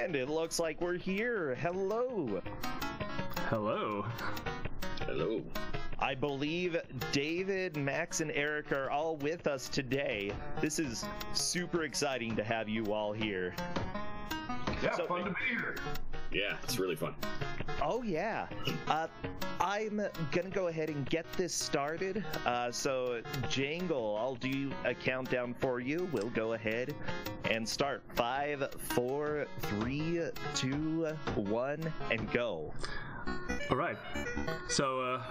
And it looks like we're here. Hello. Hello. Hello. I believe David, Max, and Eric are all with us today. This is super exciting to have you all here. Yeah, fun to be here. Yeah, it's really fun. Oh, yeah. I'm going to go ahead and get this started. So, Jangle, I'll do a countdown for you. We'll go ahead and start. 5, 4, 3, 2, 1, and go. All right. So,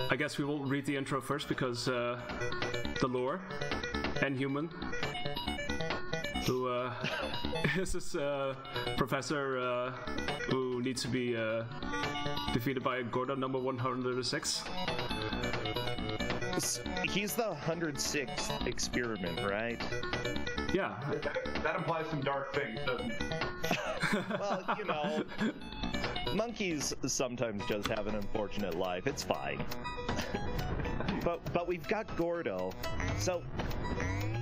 I guess we will read the intro first because the lore and human who is this professor who needs to be defeated by Gordo number 106. He's the 106th experiment, right? Yeah. That implies some dark things, doesn't it? Well, you know, monkeys sometimes just have an unfortunate life. It's fine. But we've got Gordo. So,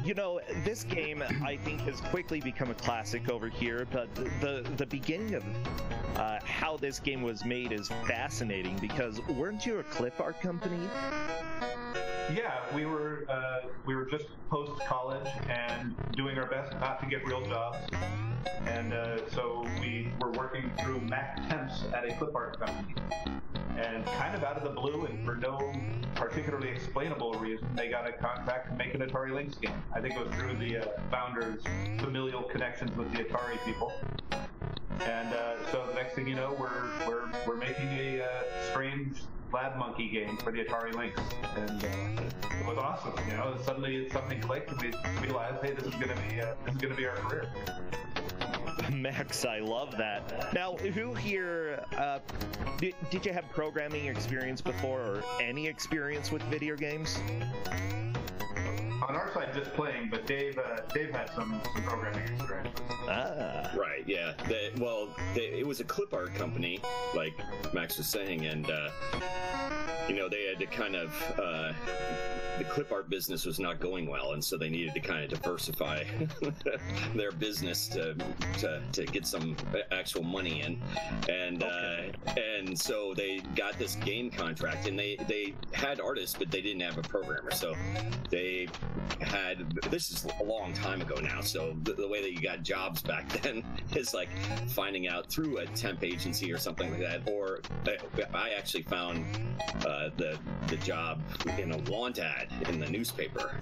you know, this game, I think, has quickly become a classic over here, but the beginning of how this game was made is fascinating, because weren't you a clip art company? Yeah, we were just post-college and doing our best not to get real jobs. And so we were working through Mac Temps at a clip art company. And kind of out of the blue, and for no particularly explainable reason, they got a contract to make an Atari Lynx game. I think it was through the founders' familial connections with the Atari people. And so the next thing you know, we're making a strange lab monkey game for the Atari Lynx, and it was awesome. You know, suddenly something clicked, and we realized, hey, this is gonna be our career. Max, I love that. Now, who here, did you have programming experience before, or any experience with video games? On our side, just playing, but Dave had some programming experience. Ah. Right, yeah. It was a clip art company, like Max was saying, and, you know, they had to kind of, the clip art business was not going well, and so they needed to kind of diversify their business to get some actual money in, and so they got this game contract, and they had artists, but they didn't have a programmer, so they had, this is a long time ago now, so the way that you got jobs back then is like finding out through a temp agency or something like that, or I actually found the job in a want ad in the newspaper.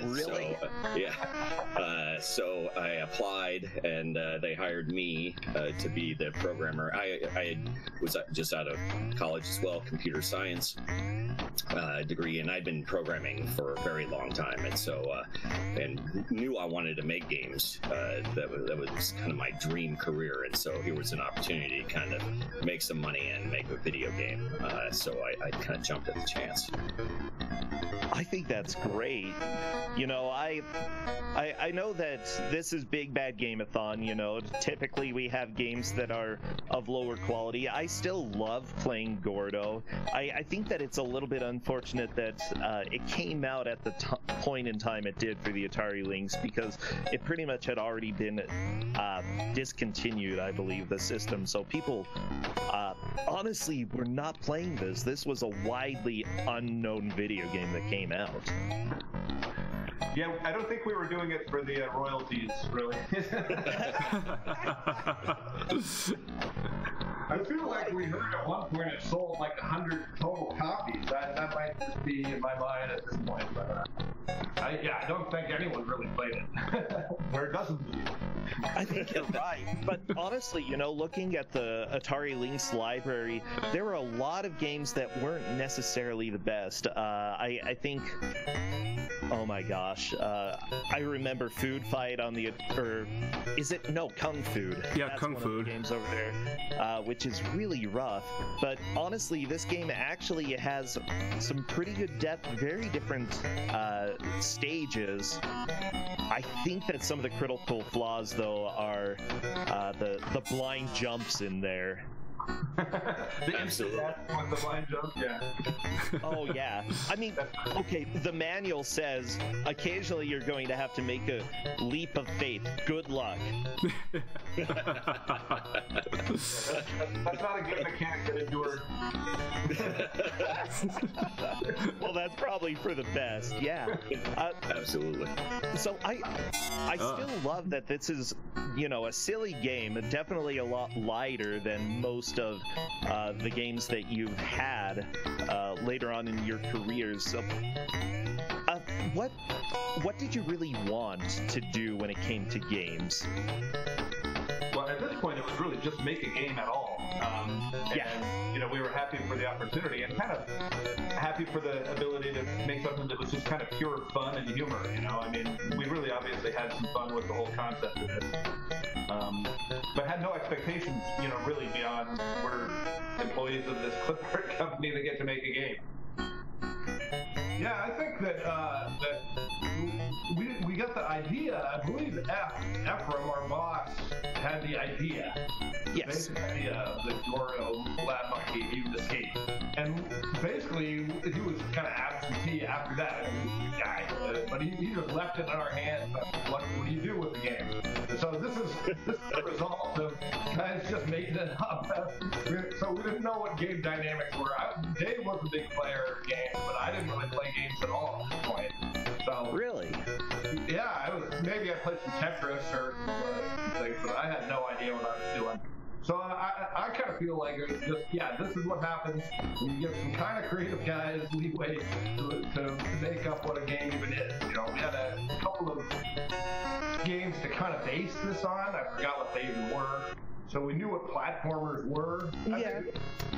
Really? So, yeah. So I applied, and they hired me to be the programmer. I was just out of college as well, computer science degree, and I'd been programming for a very long time, and so and knew I wanted to make games. That was kind of my dream career, and so here was an opportunity to kind of make some money and make a video game. So I kind of jumped at the chance. I think that's great. You know, I know that this is Big Bad Game-a-Thon, you know. Typically we have games that are of lower quality. I still love playing Gordo. I think that it's a little bit unfortunate that it came out at the point in time it did for the Atari Lynx, because it pretty much had already been discontinued, I believe, the system. So people honestly were not playing this. This was a widely unknown video game that came out. Yeah, I don't think we were doing it for the royalties, really. I feel like we heard at one point it sold like 100 total copies. That might just be in my mind at this point, but I don't think anyone really played it. There are dozens of you. I think you're right. But honestly, you know, looking at the Atari Lynx library, there were a lot of games that weren't necessarily the best. I think, oh my gosh, I remember Food Fight on the, or is it, no, Kung Food. Yeah, That's Kung one Food. Of the games over there, which is really rough. But honestly, this game actually has some pretty good depth, very different stages. I think that some of the critical flaws, though, are the blind jumps in there. Absolutely. With the blind jump, yeah. Oh, yeah. I mean, okay, the manual says occasionally you're going to have to make a leap of faith. Good luck. That's not a good mechanic that endured. Well, that's probably for the best. Yeah. Absolutely. So I still love that this is, you know, a silly game, definitely a lot lighter than most of the games that you've had later on in your careers. So, what did you really want to do when it came to games? Well, at this point, it was really just make a game at all. And, you know, we were happy for the opportunity and kind of happy for the ability to make something that was just kind of pure fun and humor, you know? I mean, we really obviously had some fun with the whole concept of this. But had no expectations, you know, really beyond we're employees of this clip art company that get to make a game. Yeah, I think that we got the idea. I believe Ephraim, our boss, had the idea. Yes. Basically, the Gordo lab monkey, he would escape. And basically, he was kind of absentee after that. He was a guy, but he just left it in our hands. What do you do with the game? And so this is the result of guys just making it up. So we didn't know what game dynamics were. Dave was a big player of games, but I didn't really play games at all at this point. So Really? yeah, maybe I played some Tetris or things, but I had no idea what I was doing. So I kind of feel like it was just, yeah, this is what happens when you give some kind of creative guys leeway to make up what a game even is. You know, we had a couple of games to kind of base this on. I forgot what they even were. So we knew what platformers were. Yeah.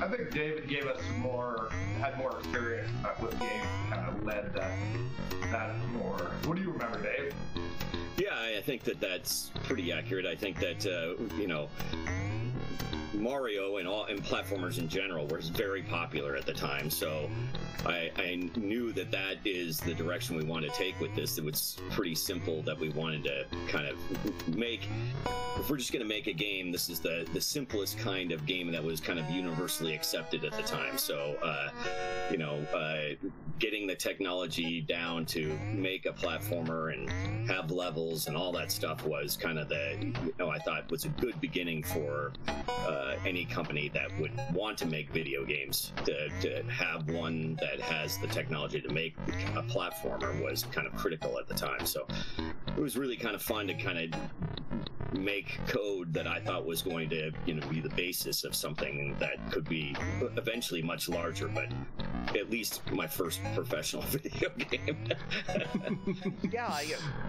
I think David gave us had more experience with games, kind of led that more. What do you remember, Dave? Yeah, I think that's pretty accurate. I think that you know, Mario and platformers in general were very popular at the time, so I knew that is the direction we want to take with this. It was pretty simple that we wanted to kind of make, if we're just going to make a game, this is the simplest kind of game that was kind of universally accepted at the time. So, you know, getting the technology down to make a platformer and have levels and all that stuff was kind of I thought was a good beginning for any company that would want to make video games. To have one that has the technology to make a platformer was kind of critical at the time. So it was really kind of fun to kind of make code that I thought was going to, you know, be the basis of something that could be eventually much larger, but at least my first professional video game. Yeah,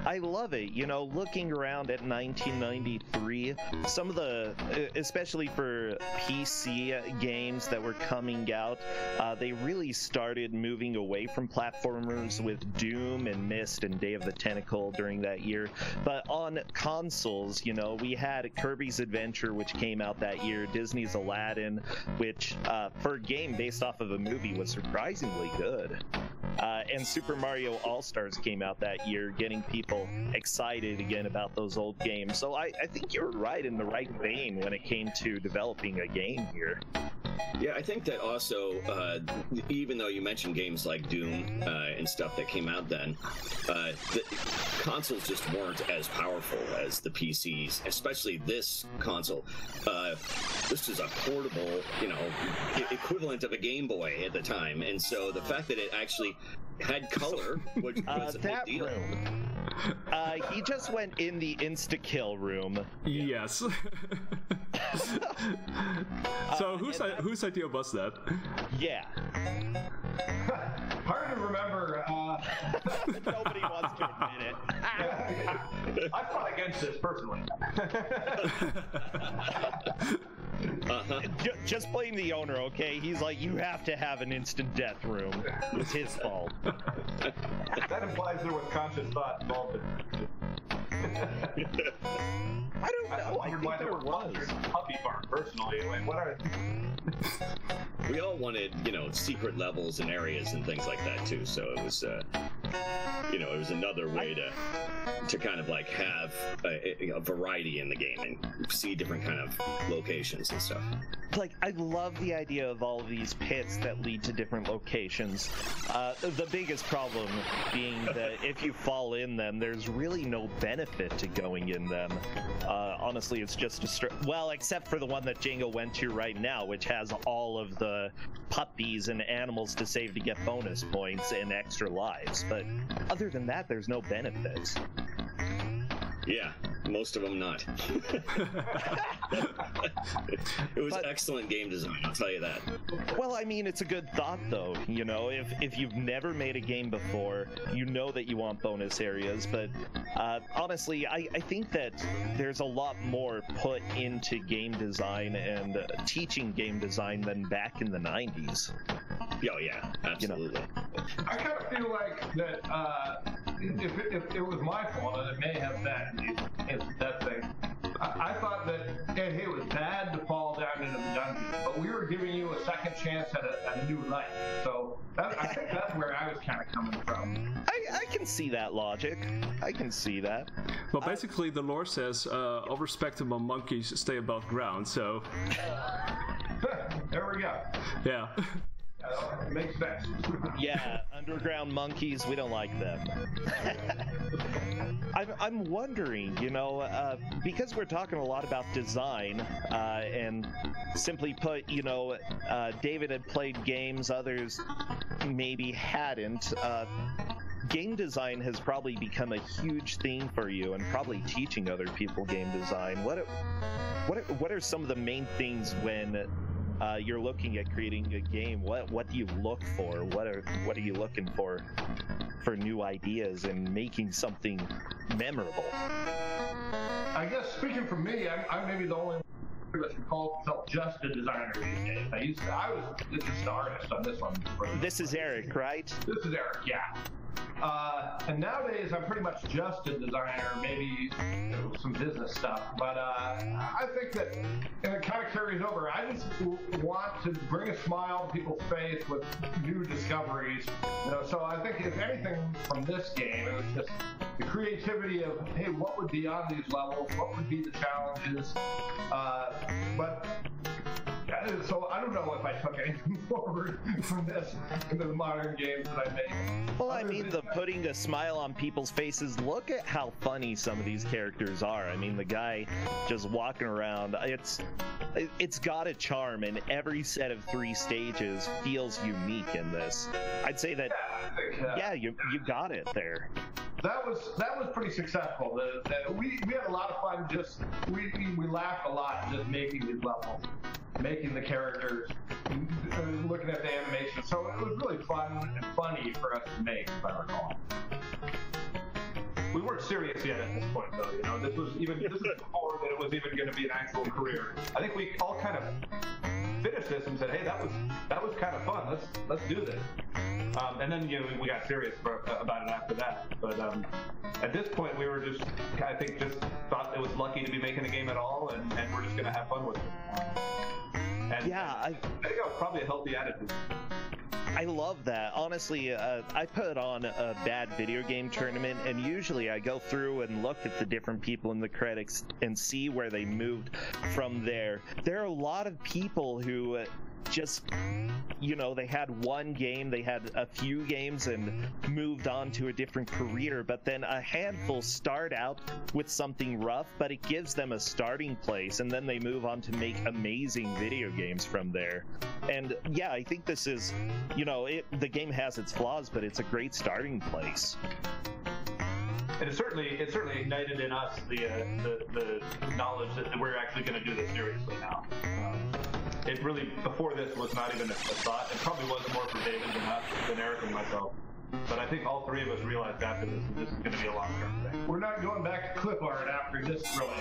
I love it. You know, looking around at 1993, some of the, especially for PC games that were coming out, they really started moving away from platformers with Doom and Myst and Day of the Tentacle during that year. But on consoles, you know, we had Kirby's Adventure, which came out that year, Disney's Aladdin, which for a game based off of a movie was surprisingly good. And Super Mario All-Stars came out that year, getting people excited again about those old games. So I think you were right in the right vein when it came to developing a game here. Yeah, I think that also, even though you mentioned games like Doom and stuff that came out then, the consoles just weren't as powerful as the PCs, especially this console. This is a portable, you know, equivalent of a Game Boy at the time, and so the fact that it actually had color, which was a big deal. Room. He just went in the insta-kill room. Yes. So whose idea was that? Yeah. Hard to remember. Nobody wants to admit it. I fought against this personally. Just blame the owner, okay? He's like, you have to have an instant death room. It's his fault. That implies there was conscious thought involved in it. I don't know. I think there was. Puppy farm, personally. Like, what are... We all wanted, you know, secret levels and areas and things like that too. So it was, you know, it was another way to to kind of like have a variety in the game and see different kind of locations and stuff. Like, I love the idea of all of these pits that lead to different locations. The biggest problem being that if you fall in them, there's really no benefit to going in them. Honestly, it's just well, except for the one that Django went to right now, which has all of the puppies and animals to save to get bonus points and extra lives. But other than that, there's no benefit. Yeah, most of them not. It was excellent game design, I'll tell you that. Well, I mean, it's a good thought, though. You know, if you've never made a game before, you know that you want bonus areas. But honestly, I think that there's a lot more put into game design and teaching game design than back in the 90s. Oh, yeah, absolutely. I kind of feel like that if it was my fault, and it may have been, it's that thing. I thought that, hey, it was bad to fall down into the dungeon, but we were giving you a second chance at a new life. So I think that's where I was kind of coming from. I can see that logic. I can see that. Well, basically, the lore says all respectable monkeys stay above ground, so... There we go. Yeah. Makes sense. Yeah, underground monkeys, we don't like them. I'm wondering, you know, because we're talking a lot about design, and simply put, you know, David had played games, others maybe hadn't. Game design has probably become a huge thing for you, and probably teaching other people game design. What are some of the main things when you're looking at creating a game? What do you look for? What are you looking for new ideas and making something memorable? I guess speaking for me, I'm maybe the only one that can call himself just a designer these days. I was just an artist on this one. This is Eric, right? This is Eric, yeah. And nowadays, I'm pretty much just a designer, maybe some business stuff. But I think that, and it kind of carries over, I just want to bring a smile to people's face with new discoveries. You know, so I think if anything from this game, it was just the creativity of, hey, what would be on these levels? What would be the challenges? But so I don't know if I took anything forward from this into the modern games that I make. Well, I mean, the putting a smile on people's faces, look at how funny some of these characters are. I mean, the guy just walking around, it's got a charm, and every set of 3 stages feels unique in this. I'd say that, yeah, you got it there. That was pretty successful. We had a lot of fun. Just we laughed a lot just making these levels, making the characters, looking at the animation. So it was really fun and funny for us to make, if I recall. We weren't serious yet at this point, though. You know, this is before that it was even going to be an actual career. I think we all kind of finished this and said, "Hey, that was kind of fun. Let's do this." And then we got serious about it after that. But at this point, we were just thought it was lucky to be making a game at all, and we're just going to have fun with it. And yeah, I think that was probably a healthy attitude. I love that. Honestly, I put on a bad video game tournament, and usually I go through and look at the different people in the credits and see where they moved from there. There are a lot of people who just, you know, they had one game, they had a few games and moved on to a different career, but then a handful start out with something rough, but it gives them a starting place, and then they move on to make amazing video games from there. And yeah, I think this is, you know, the game has its flaws, but it's a great starting place. And it certainly ignited in us the knowledge that we're actually going to do this seriously now. It really, before this, was not even a thought. It probably was more for David than Eric and myself. But I think all 3 of us realized after this is going to be a long-term thing. We're not going back to clip art after this, really.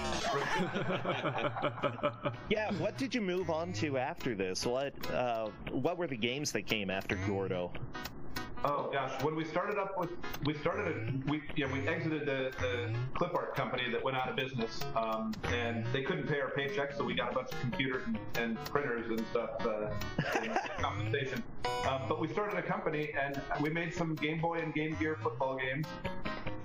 Yeah, what did you move on to after this? What were the games that came after Gordo? Oh gosh, when we exited the clip art company that went out of business, and they couldn't pay our paychecks, so we got a bunch of computers and printers and stuff compensation. But we started a company, and we made some Game Boy and Game Gear football games.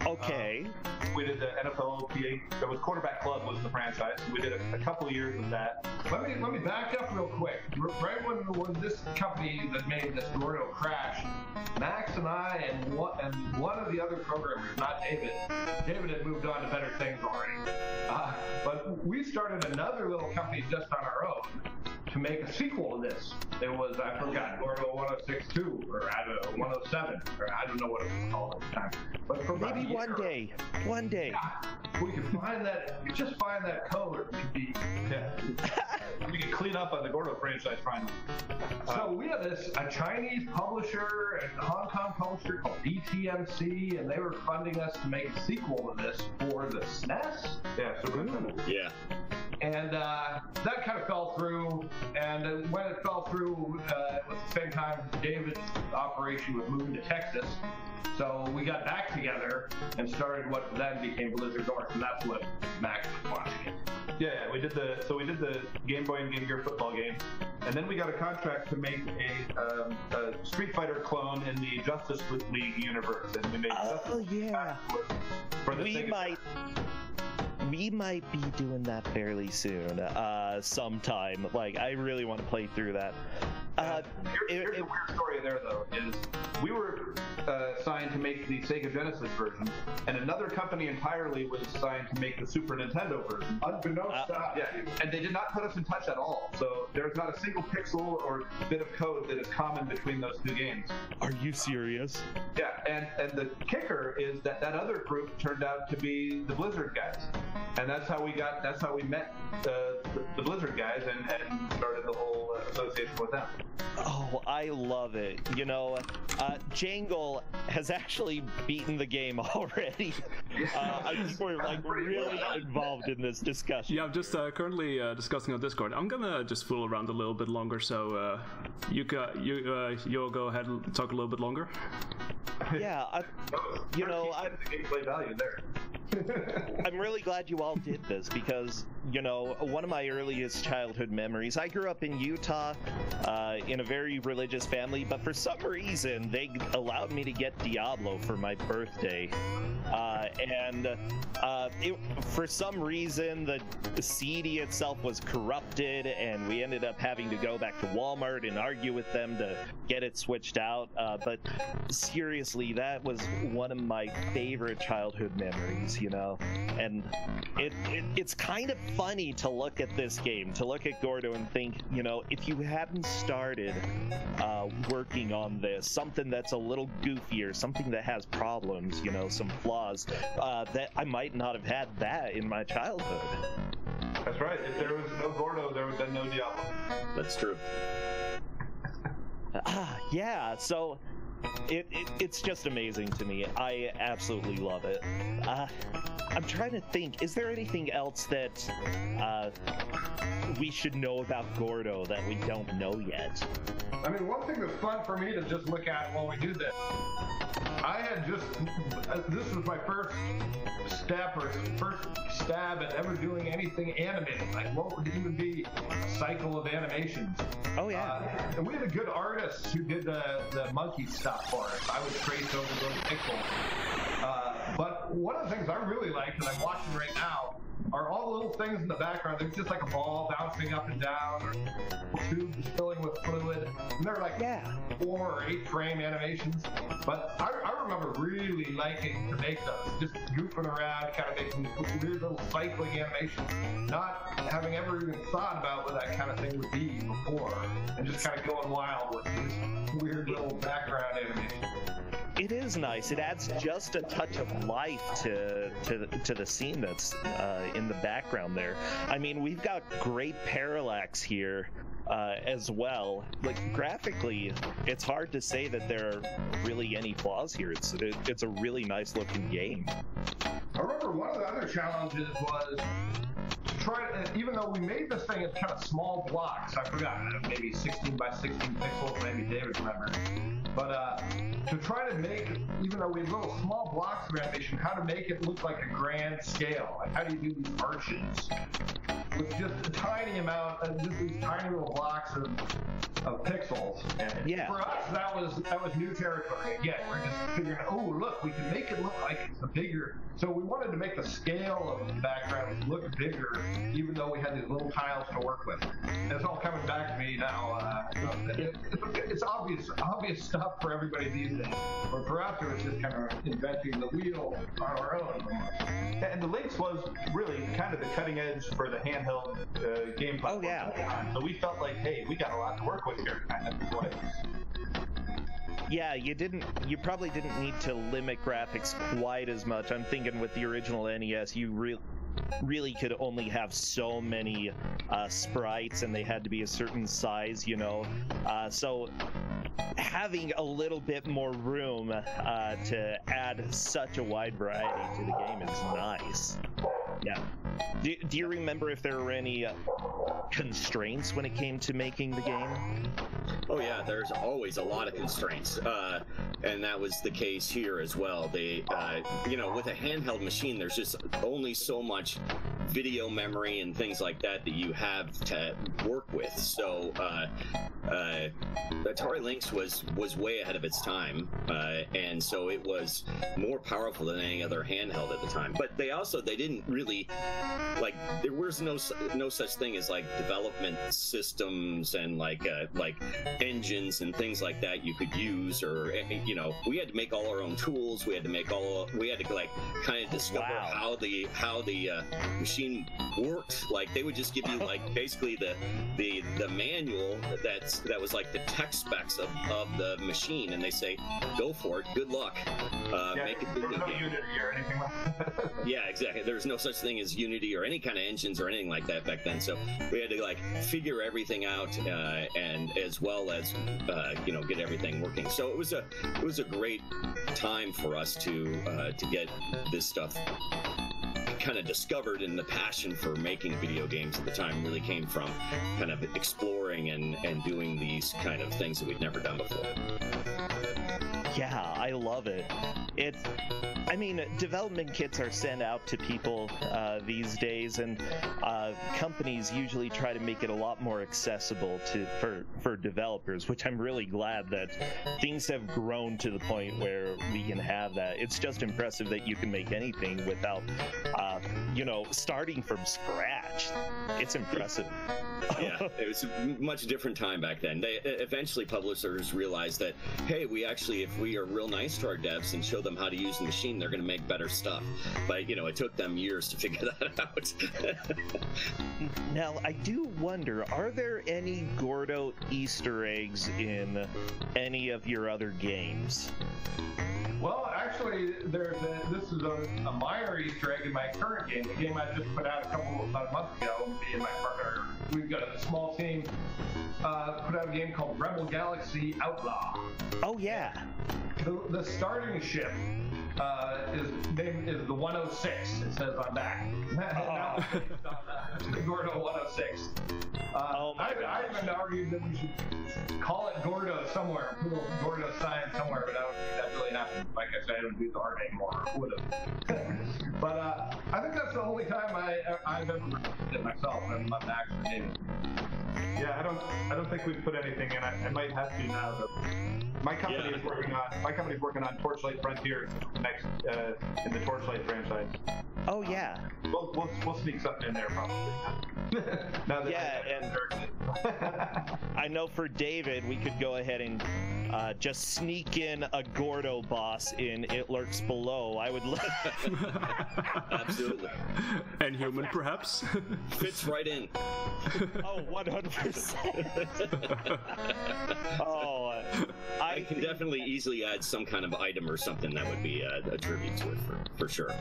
Okay. We did the NFL PA. It was Quarterback Club was the franchise. We did a couple of years of that. Let me back up real quick. Right when this company that made this Gordo crashed, Max and I and one of the other programmers, not David. David had moved on to better things already. But we started another little company just on our own to make a sequel to this. It was, I forgot, Gordo 1062 or I don't know, 107 or I don't know what it was called at the time. But for Maybe one day. Yeah, we could find that. You just find that code. We could clean up on the Gordo franchise finally. So we have a Chinese publisher and a Hong Kong publisher called DTMC, and they were funding us to make a sequel to this for the SNES. Yeah, Super Nintendo. Yeah. And that kind of fell through, and when it fell through, at the same time, David's operation was moving to Texas. So we got back together and started what then became Blizzard North, and that's what Max was watching. Yeah, we did the Game Boy and Game Gear football game, and then we got a contract to make a Street Fighter clone in the Justice League universe, and we made. Oh yeah. For the We might be doing that fairly soon, sometime. Like, I really want to play through that. Here's a weird story there, though, is we were signed to make the Sega Genesis version, and another company entirely was signed to make the Super Nintendo version. Unbeknownst to us. Yeah, and they did not put us in touch at all. So there's not a single pixel or bit of code that is common between those two games. Are you serious? Yeah, and the kicker is that other group turned out to be the Blizzard guys. And that's how we met the Blizzard guys and started the whole association with them. Oh, I love it. You know, Jangle has actually beaten the game already. I think we're like really involved in this discussion. Yeah, I'm just currently discussing on Discord. I'm gonna just fool around a little bit longer, so you'll go ahead and talk a little bit longer. Yeah, you know, the gameplay value there. I'm really glad you all did this because, you know, one of my earliest childhood memories, I grew up in Utah in a very religious family, but for some reason they allowed me to get Diablo for my birthday. For some reason the CD itself was corrupted, and we ended up having to go back to Walmart and argue with them to get it switched out. But seriously, that was one of my favorite childhood memories, you know. And it's kind of funny to look at this game, to look at Gordo and think, you know, if you hadn't started working on this, something that's a little goofier, something that has problems, you know, some flaws, that I might not have had that in my childhood. That's right. If there was no Gordo, there would have been no Diablo. That's true. Yeah, so it's just amazing to me. I absolutely love it. I'm trying to think, is there anything else that we should know about Gordo that we don't know yet? I mean, one thing that's fun for me to just look at while we do this, this was my first stab at ever doing anything animated. Like, what would even be a cycle of animations? Oh, yeah. And we had a good artist who did the monkey stuff for us. I would trace over those pixels. But one of the things I really like, and I'm watching right now, are all the little things in the background. They're just like a ball bouncing up and down, or tubes filling with fluid. And they're like 4 or 8 frame animations. But I remember really liking to make those, just goofing around, kind of making weird little cycling animations, not having ever even thought about what that kind of thing would be before, and just kind of going wild with these weird little background animations. It is nice. It adds just a touch of life to the scene that's in the background there. I mean, we've got great parallax here as well. Like, graphically, it's hard to say that there are really any flaws here. It's a really nice looking game. I remember one of the other challenges was to try to, even though we made this thing in kind of small blocks, I forgot, maybe 16 by 16 pixels, maybe David remembers. But to try to make, even though we have little small blocks of animation, how to make it look like a grand scale. Like, how do you do these arches with just a tiny amount, just these tiny little blocks of pixels? And for us, that was new territory. Again, we're just figuring, oh, look, we can make it look like it's a bigger. So we wanted to make the scale of the background look bigger, even though we had these little tiles to work with. And it's all coming back to me now. It's obvious stuff for everybody these days. But for us, it was just kind of inventing the wheel on our own. And the Lynx was really kind of the cutting edge for the handheld game platform. Oh, yeah. So we felt like, hey, we got a lot to work with here. Yeah, you probably didn't need to limit graphics quite as much. I'm thinking with the original NES, you really could only have so many sprites, and they had to be a certain size, you know. So having a little bit more room to add such a wide variety to the game is nice. Yeah. Do you remember if there were any constraints when it came to making the game? Oh yeah, there's always a lot of constraints, and that was the case here as well. They, with a handheld machine, there's just only so much video memory and things like that you have to work with. So Atari Lynx was way ahead of its time, and so it was more powerful than any other handheld at the time. But they didn't really, like, there was no such thing as like development systems and like engines and things like that you could use, or we had to make all our own tools. We had to like kind of discover how the machine worked. Like, they would just give you like basically the manual that was like the tech specs of the machine, and they say, go for it, good luck, make it video game. Unity or anything like that. Yeah, exactly. There was no such thing as Unity or any kind of engines or anything like that back then. So we had to like figure everything out, and as well as get everything working. So it was a great time for us to get this stuff kind of discovered, and the passion for making video games at the time really came from kind of exploring and doing these kind of things that we'd never done before. Yeah, I love it. Development kits are sent out to people these days, and companies usually try to make it a lot more accessible for developers, which I'm really glad that things have grown to the point where we can have that. It's just impressive that you can make anything without, starting from scratch. It's impressive. Yeah, it was a much different time back then. Eventually publishers realized that, hey, if we are real nice to our devs and show them how to use the machine, they're going to make better stuff. But, it took them years to figure that out. Now, I do wonder, are there any Gordo Easter eggs in any of your other games? Well, actually, this is a minor Easter egg in my current game, the game I just put out about a month ago. Me and my partner, we've got a small team, put out a game called Rebel Galaxy Outlaw. Oh, yeah. The starting ship is the 106, it says on back. Now it's based on the Gordo 106. I even argued that we should call it Gordo somewhere, put a Gordo sign somewhere, but I don't think that really happened. Like I said, I don't do the art anymore. Would have. But I think that's the only time I've ever recorded it myself, and I'm not actually in it. Yeah, I don't think we've put anything in. I might have to now, though. My company is working on Torchlight Frontier next in the Torchlight franchise. Oh yeah. We'll sneak something in there probably. Now that I know for David, we could go ahead and just sneak in a Gordo boss in It Lurks Below. I would love. Absolutely. And human, perhaps. Fits right in. Oh, 100%. I can definitely easily add some kind of item or something that would be a tribute to it for sure.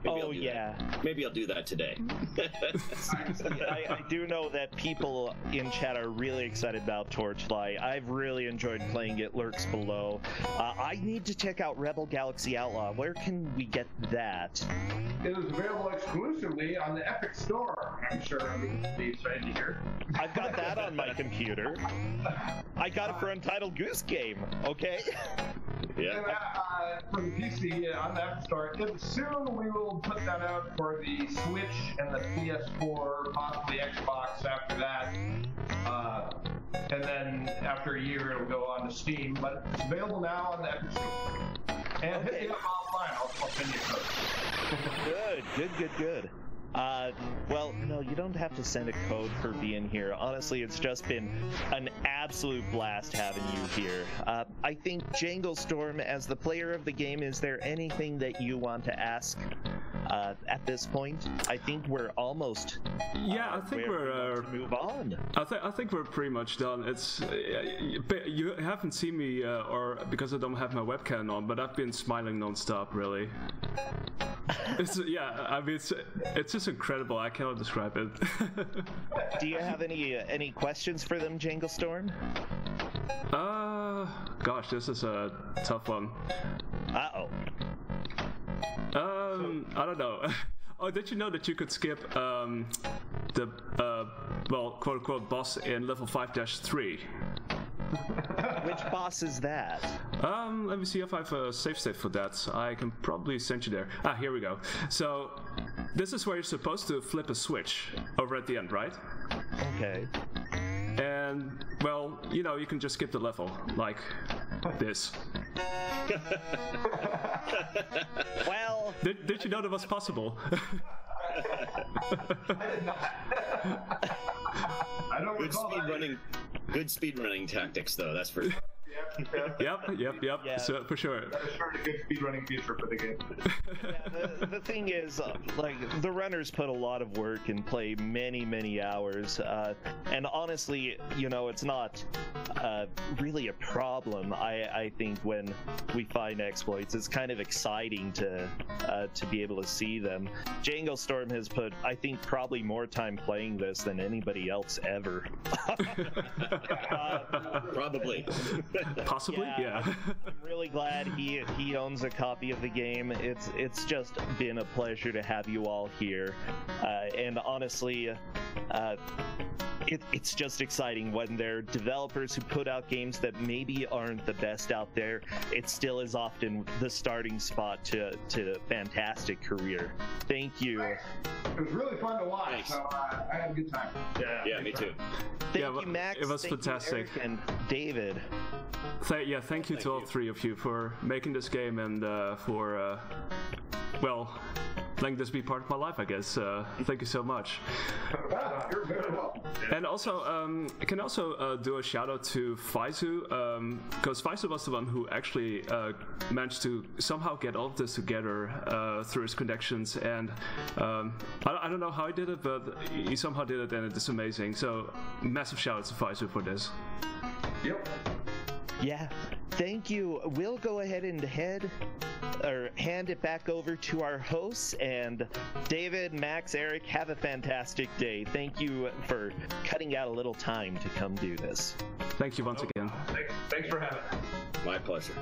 Maybe I'll do that. Maybe I'll do that today. I do know that people in chat are really excited about Torchlight. I've really enjoyed playing it. Lurks below. I need to check out Rebel Galaxy Outlaw. Where can we get that? It is available exclusively on the Epic Store. I'm sure everybody's excited to hear. I've got that on my computer. I got it for Untitled Goose Game, okay? Yeah. And, for the PC on the App Store, soon we will put that out for the Switch and the PS4, possibly Xbox after that. And then after a year, it'll go on to Steam. But it's available now on the Epic Store. And hit me up offline. I'll send you a code. Good. Well, no, you don't have to send a code for being here. Honestly, it's just been an absolute blast having you here. I think, Janglestorm, as the player of the game, is there anything that you want to ask at this point? I think we're almost. Yeah, I think we're move on. I think we're pretty much done. It's you haven't seen me, or because I don't have my webcam on, but I've been smiling non-stop, really. I mean, it's just incredible. I cannot describe it. Do you have any questions for them, Janglestorm? Gosh, this is a tough one. I don't know. Oh, did you know that you could skip the quote-unquote boss in level 5-3? Which boss is that? Let me see if I have a save state for that. I can probably send you there. Here we go. So, this is where you're supposed to flip a switch over at the end, right? Okay. And, well, you can just skip the level, like this. Well... Did you know that was possible? I did not. I don't recall Good speedrunning tactics, though. That's for. Yep. Yeah. So, for sure. That is sure a good speedrunning feature for the game. Yeah, the thing is, the runners put a lot of work and play many hours, and honestly, it's not really a problem. I think when we find exploits, it's kind of exciting to be able to see them. Janglestorm has put, I think, probably more time playing this than anybody else ever. Probably. Possibly, yeah. I'm really glad he owns a copy of the game. It's just been a pleasure to have you all here, and honestly, it's just exciting when there are developers who put out games that maybe aren't the best out there. It still is often the starting spot to a fantastic career. Thank you. It was really fun to watch. Thanks. So I had a good time. Yeah, me too. Thank you, Max. It was Thank fantastic. You, Eric and David. Thank you to all three of you for making this game and for letting this be part of my life, I guess. Thank you so much. You're very welcome. And also, I can also do a shout out to Faizu, because Faizu was the one who actually managed to somehow get all of this together through his connections, and I don't know how he did it, but he somehow did it, and it is amazing. So, massive shout out to Faizu for this. Yep. Yeah, thank you. We'll go ahead and hand it back over to our hosts, and David, Max, Eric, have a fantastic day. Thank you for cutting out a little time to come do this. Thank you once again. Thanks for having me. My pleasure.